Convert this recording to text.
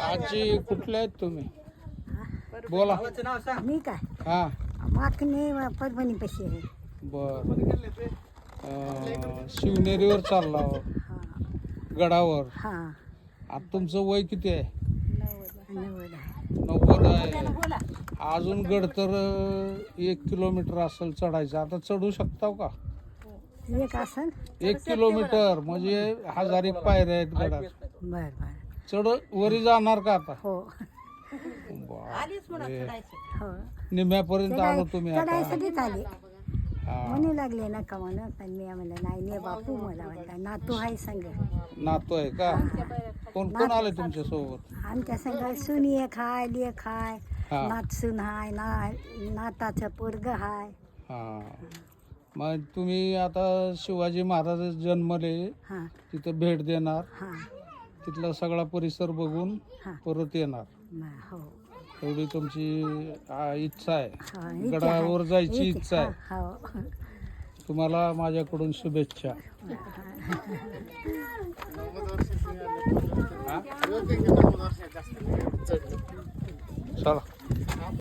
आजी कुठल्या आहेत तुम्ही? बोला. मी काय हा माखणी परभणी पशी आहे. बर. शिवनेरीवर चालला हो. हा गडावर. हा आता तुमचं वय किती आहे? 90 आहे. 90 आहे. अजून गड तर 1 किलोमीटर असेल चढायचं. आता चढू शकता का? एक असन 1 किलोमीटर म्हणजे 1000 पायऱ्या आहेत गडात. बर बर चढ वरी जाणार का आता? हो बापरे. हो निम्यापर्यंत आलो तुम्ही आता. चढायसाठीच आले. हा. म्हणू लागले ना का म्हणून पण मी म्हणलं नाही ने बापू मला म्हणला नातू आहे संग. नातू आहे का? कोण कोण आले तुमच्या सोबत? आमच्या संग सुनी एक हाय लेख हाय हा. नातसून हाय नाताचं पोरग हाय. हा. मग तुम्ही आता शिवाजी महाराज जन्मले हा तिथं भेट देणार, हा तिथला सगळा परिसर बघून हा परत येणार, हो एवढी तुमची इच्छा आहे. हा, इच्छा गडावर आहे. जायची इच्छा आहे. हो तुम्हाला माझ्याकडून शुभेच्छा. हा? चला.